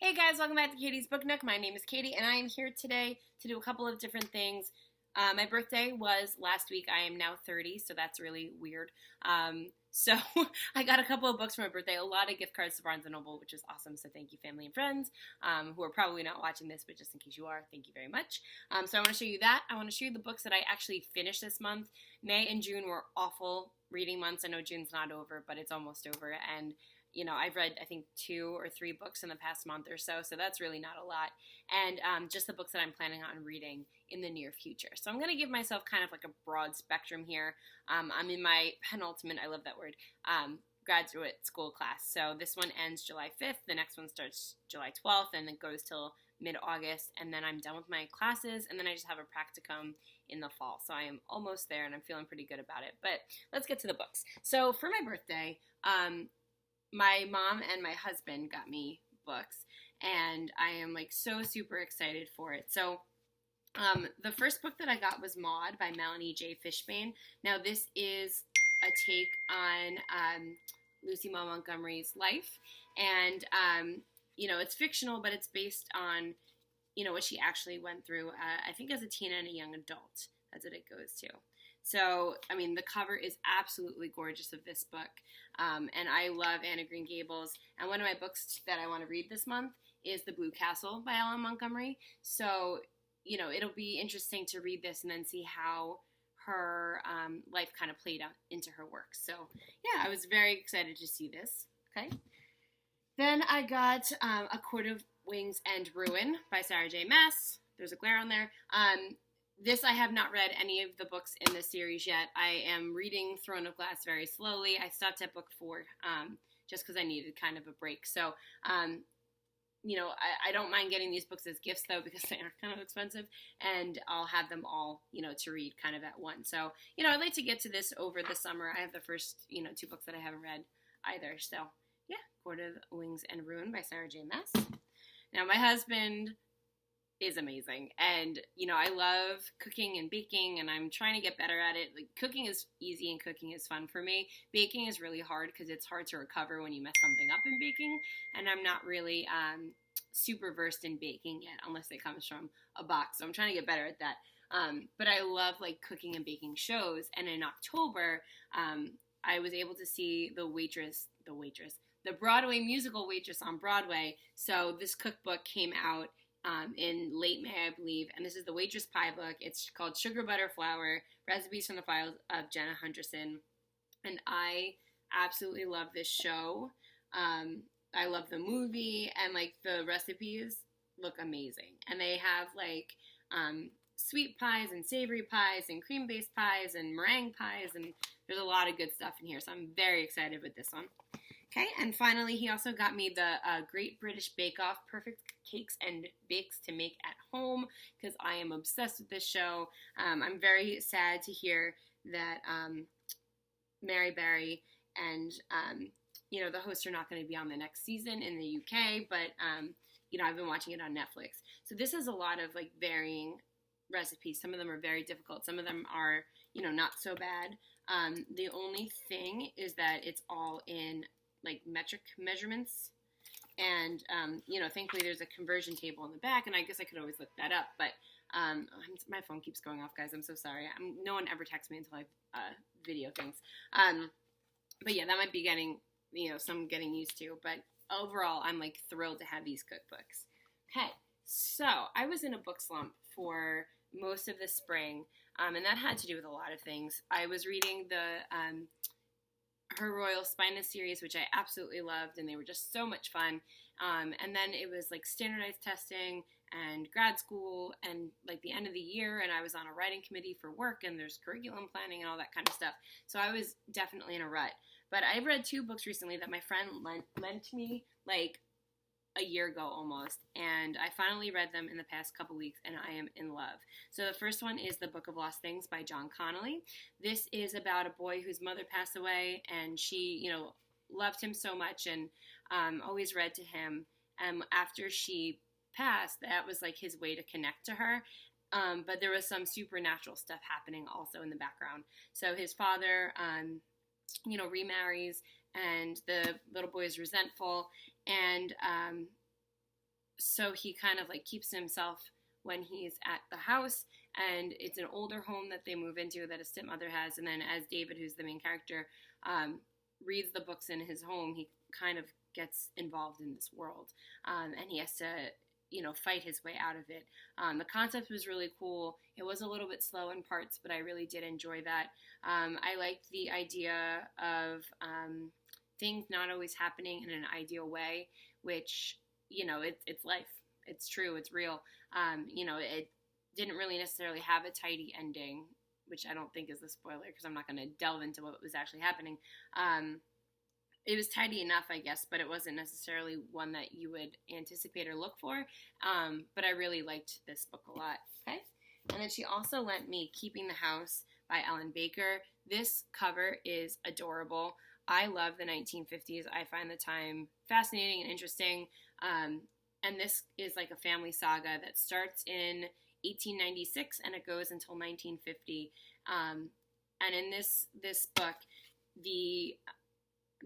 Hey guys, welcome back to Katie's Book Nook. My name is Katie, and I am here today to do a couple of different things. My birthday was last week. I am now 30, so that's really weird. So I got a couple of books for my birthday, a lot of gift cards to Barnes & Noble, which is awesome. So thank you, family and friends, who are probably not watching this, but just in case you are, thank you very much. So I want to show you that. I want to show you the books that I actually finished this month. May and June were awful reading months. I know June's not over, but it's almost over, and I've read, I think, 2 or 3 books in the past month or so that's really not a lot. And just the books that I'm planning on reading in the near future. So I'm going to give myself kind of like a broad spectrum here. I'm in my penultimate, I love that word, graduate school class. So this one ends July 5th. The next one starts July 12th and then goes till mid-August. And then I'm done with my classes, and then I just have a practicum in the fall. So I am almost there, and I'm feeling pretty good about it. But let's get to the books. So for my birthday, my mom and my husband got me books, and I am like so super excited for it. So the first book that I got was Maud by Melanie J. Fishbane. Now this is a take on Lucy Maud Montgomery's life, and it's fictional, but it's based on what she actually went through, I think as a teen and a young adult. That's what it goes to. So, I mean, the cover is absolutely gorgeous of this book, and I love Anna Green Gables, and one of my books that I want to read this month is The Blue Castle by Ellen Montgomery. So, it'll be interesting to read this and then see how her life kind of played out into her work. So, yeah, I was very excited to see this. Okay. Then I got A Court of Wings and Ruin by Sarah J. Maas. There's a glare on there. This, I have not read any of the books in this series yet. I am reading Throne of Glass very slowly. I stopped at book 4 just because I needed kind of a break. So, I don't mind getting these books as gifts, though, because they are kind of expensive, and I'll have them all, to read kind of at once. So, I'd like to get to this over the summer. I have the first, 2 books that I haven't read either. So, yeah, Court of Wings and Ruin by Sarah J. Maas. Now, my husband is amazing, and I love cooking and baking, and I'm trying to get better at it. Like, cooking is easy and cooking is fun for me. Baking is really hard because it's hard to recover when you mess something up in baking, and I'm not really super versed in baking yet unless it comes from a box, so I'm trying to get better at that. But I love like cooking and baking shows, and in October I was able to see the Broadway musical Waitress on Broadway. So this cookbook came out in late May, I believe, and this is the Waitress Pie book. It's called Sugar Butter Flour, Recipes from the Files of Jenna Hunterson, and I absolutely love this show. I love the movie, and like the recipes look amazing, and they have like sweet pies and savory pies and cream-based pies and meringue pies, and there's a lot of good stuff in here, so I'm very excited with this one. Okay, and finally, he also got me the Great British Bake Off Perfect Cakes and Bakes to Make at Home, because I am obsessed with this show. I'm very sad to hear that Mary Berry and, the hosts are not going to be on the next season in the UK, but, I've been watching it on Netflix. So this has a lot of, like, varying recipes. Some of them are very difficult. Some of them are, not so bad. The only thing is that it's all in like metric measurements, and thankfully there's a conversion table in the back, and I guess I could always look that up, but my phone keeps going off, guys. I'm so sorry. No one ever texts me until I video things, but yeah, that might be getting some getting used to, but overall I'm like thrilled to have these cookbooks. Okay, so I was in a book slump for most of the spring, and that had to do with a lot of things. I was reading the Her Royal Spinous series, which I absolutely loved, and they were just so much fun. And then it was like standardized testing and grad school and like the end of the year, and I was on a writing committee for work, and there's curriculum planning and all that kind of stuff. So I was definitely in a rut. But I've read 2 books recently that my friend lent me like a year ago almost, and I finally read them in the past couple weeks, and I am in love. So the first one is The Book of Lost Things by John Connolly. This is about a boy whose mother passed away, and she, loved him so much and always read to him. After she passed, that was like his way to connect to her. But there was some supernatural stuff happening also in the background. So his father, remarries, and the little boy is resentful, and so he kind of like keeps himself when he's at the house, and it's an older home that they move into that his stepmother has. And then as David, who's the main character, reads the books in his home, he kind of gets involved in this world, and he has to, fight his way out of it. The concept was really cool. It was a little bit slow in parts, but I really did enjoy that. I liked the idea of things not always happening in an ideal way, which, it's life. It's true. It's real. It didn't really necessarily have a tidy ending, which I don't think is the spoiler because I'm not going to delve into what was actually happening. It was tidy enough, I guess, but it wasn't necessarily one that you would anticipate or look for. But I really liked this book a lot. Okay. And then she also lent me Keeping the House by Ellen Baker. This cover is adorable. I love the 1950s. I find the time fascinating and interesting. And this is like a family saga that starts in 1896 and it goes until 1950. And in this book, the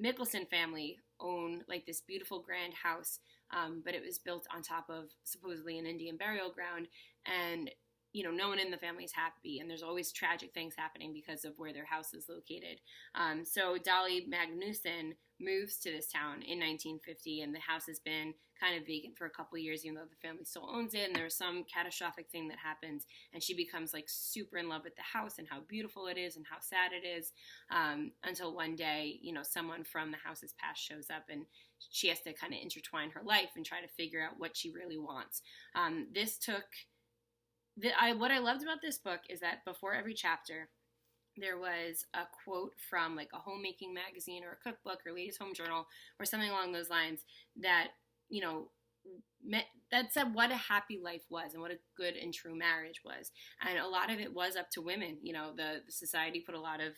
Mickelson family own like this beautiful grand house, but it was built on top of supposedly an Indian burial ground, and no one in the family is happy, and there's always tragic things happening because of where their house is located. So Dolly Magnuson moves to this town in 1950, and the house has been kind of vacant for a couple years, even though the family still owns it, and there's some catastrophic thing that happens, and she becomes like super in love with the house and how beautiful it is and how sad it is, until one day, someone from the house's past shows up, and she has to kind of intertwine her life and try to figure out what she really wants. What I loved about this book is that before every chapter, there was a quote from like a homemaking magazine or a cookbook or Ladies' Home Journal or something along those lines that, that said what a happy life was and what a good and true marriage was. And a lot of it was up to women. The society put a lot of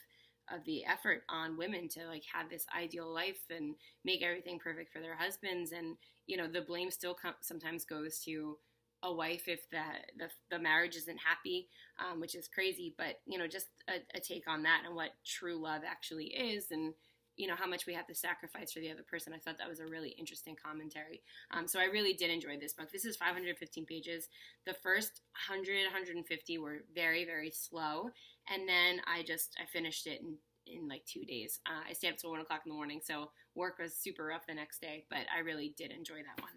the effort on women to like have this ideal life and make everything perfect for their husbands. And, the blame still sometimes goes to a wife if the marriage isn't happy, which is crazy, but just a take on that and what true love actually is, and how much we have to sacrifice for the other person. I thought that was a really interesting commentary. So I really did enjoy this book. This is 515 pages. The first 150 were very, very slow, and then I finished it in like 2 days. I stayed up till 1 o'clock in the morning, so work was super rough the next day, but I really did enjoy that one.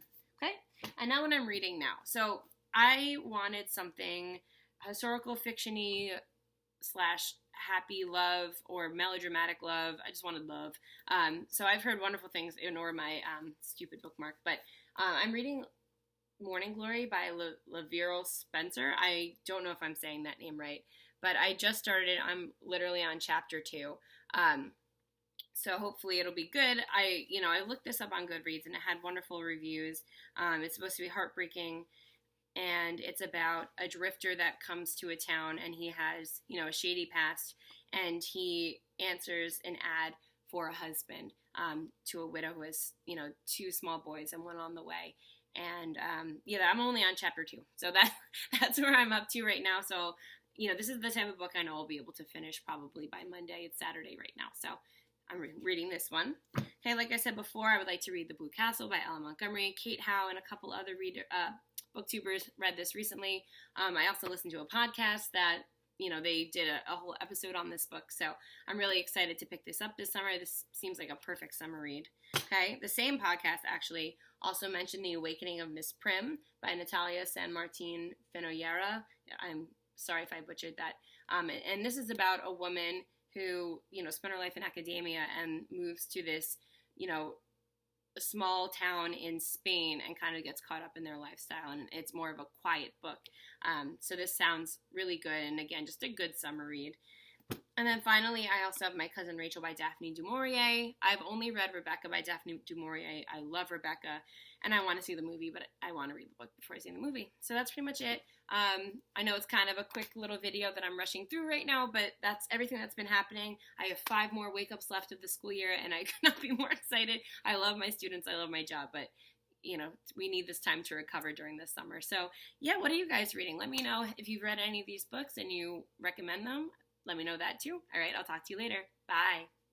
Okay, and now what I'm reading now. So I wanted something historical fiction-y / happy love or melodramatic love. I just wanted love. So I've heard wonderful things, ignore my stupid bookmark, but I'm reading Morning Glory by LaVerle Spencer. I don't know if I'm saying that name right, but I just started it. I'm literally on chapter 2. So hopefully it'll be good. I looked this up on Goodreads and it had wonderful reviews. It's supposed to be heartbreaking, and it's about a drifter that comes to a town, and he has, a shady past, and he answers an ad for a husband to a widow who has, 2 small boys and one on the way. And I'm only on chapter 2, so that's where I'm up to right now. So this is the type of book I know I'll be able to finish probably by Monday. It's Saturday right now, so I'm reading this one. Okay, like I said before, I would like to read The Blue Castle by Ellen Montgomery. Kate Howe and a couple other booktubers read this recently. I also listened to a podcast that, they did a whole episode on this book. So I'm really excited to pick this up this summer. This seems like a perfect summer read. Okay, the same podcast actually also mentioned The Awakening of Miss Prim by Natalia San Martin Fenollera. I'm sorry if I butchered that. And this is about a woman who, spent her life in academia and moves to this, a small town in Spain and kind of gets caught up in their lifestyle. And it's more of a quiet book. So this sounds really good. And again, just a good summer read. And then finally, I also have My Cousin Rachel by Daphne du Maurier. I've only read Rebecca by Daphne du Maurier. I love Rebecca, and I want to see the movie, but I want to read the book before I see the movie. So that's pretty much it. I know it's kind of a quick little video that I'm rushing through right now, but that's everything that's been happening. I have 5 more wake-ups left of the school year, and I could not be more excited. I love my students. I love my job, but we need this time to recover during this summer. So yeah, what are you guys reading? Let me know if you've read any of these books and you recommend them. Let me know that too. All right, I'll talk to you later. Bye.